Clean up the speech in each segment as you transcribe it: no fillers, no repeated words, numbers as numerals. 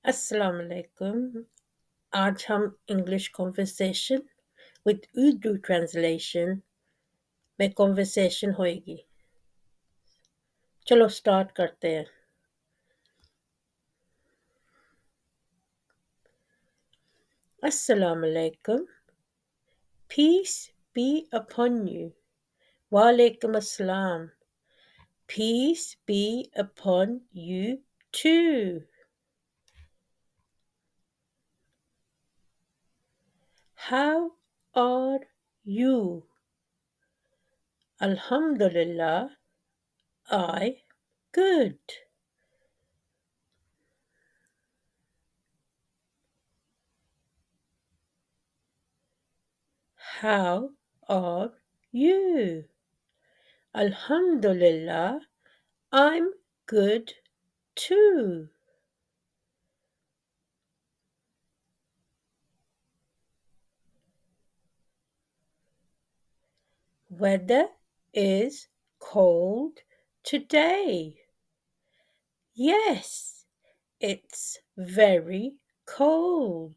अस्सलाम वालेकुम। आज हम English conversation with Urdu translation में कॉन्वर्सेशन होएगी। चलो स्टार्ट करते हैं। अस्सलाम वालेकुम। Peace be upon you. Walaikum assalam. Peace be upon you too. How are you? Alhamdulillah, I good. How are you? Alhamdulillah, I'm good too. Weather is cold today. Yes, it's very cold.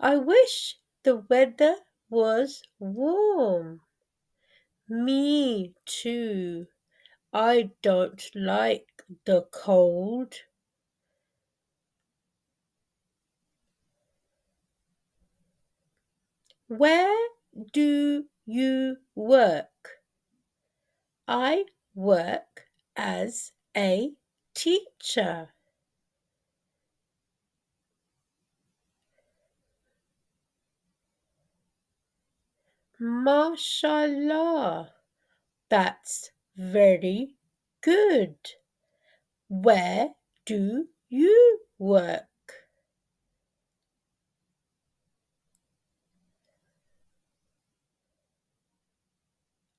I wish the weather was warm. Me too. I don't like the cold. Where do you work? I work as a teacher. MashaAllah, that's very good. Where do you work?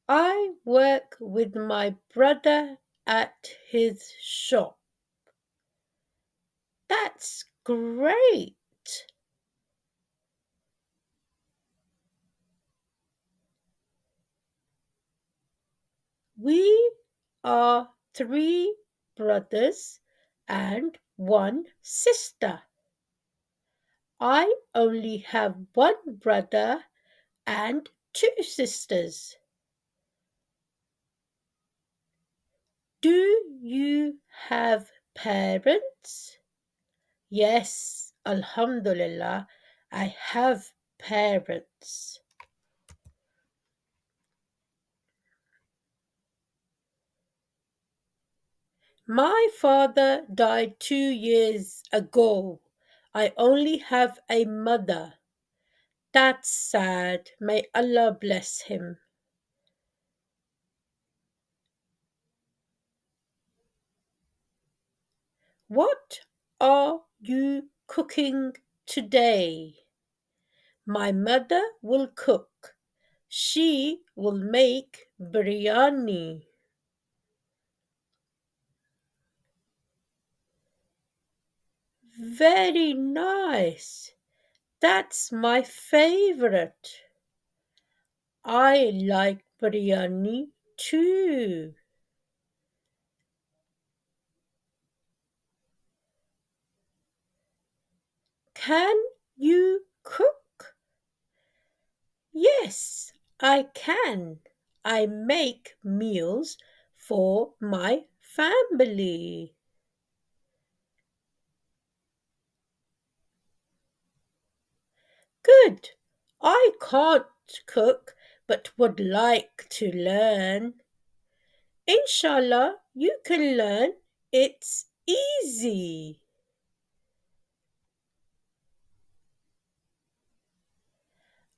I work with my brother at his shop. That's great. We are three brothers and one sister. I only have one brother and two sisters. Do you have parents? Yes, Alhamdulillah, I have parents. My father died 2 years ago. I only have a mother. That's sad. May Allah bless him. What are you cooking today? My mother will cook. She will make biryani. Very nice. That's my favorite. I like biryani too. Can you cook? Yes, I can. I make meals for my family. Good. I can't cook but would like to learn. Inshallah, you can learn. It's easy.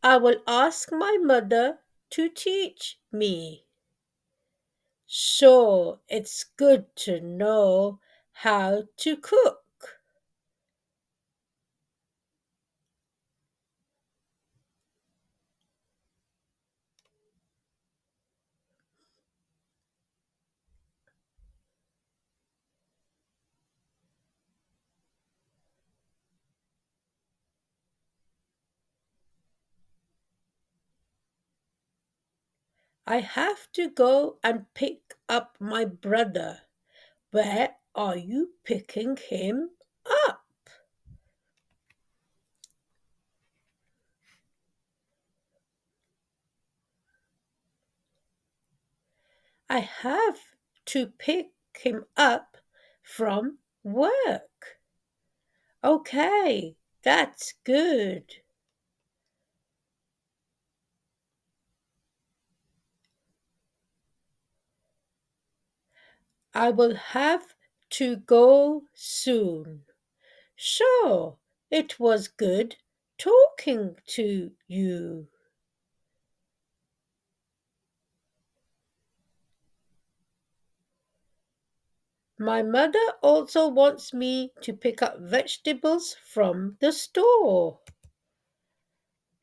I will ask my mother to teach me. Sure, it's good to know how to cook. I have to go and pick up my brother. Where are you picking him up? I have to pick him up from work. Okay, that's good. I will have to go soon. Sure, it was good talking to you. My mother also wants me to pick up vegetables from the store.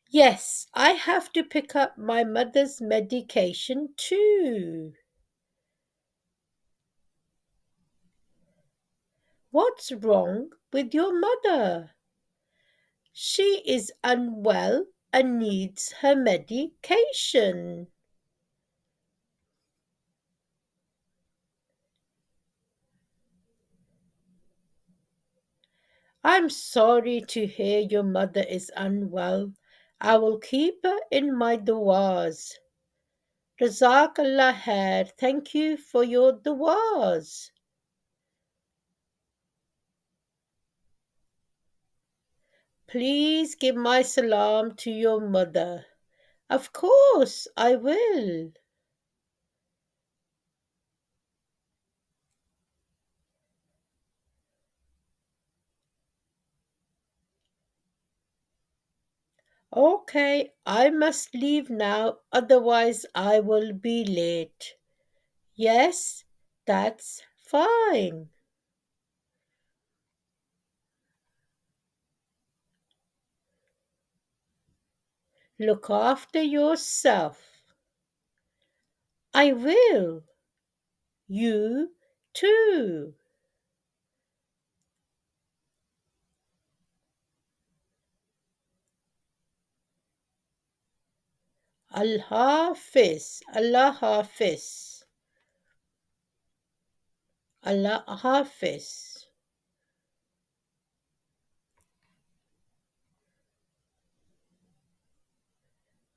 Yes, I have to pick up my mother's medication too. What's wrong with your mother? She is unwell and needs her medication. I'm sorry to hear your mother is unwell. I will keep her in my du'as. Jazakallah khair. Thank you for your du'as. Please give my salam to your mother. Of course, I will. Okay, I must leave now, otherwise, I will be late. Yes, that's fine. Look after yourself. I will. You too. Allah Hafiz. Allah Hafiz. Allah Hafiz.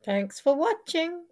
Thanks for watching.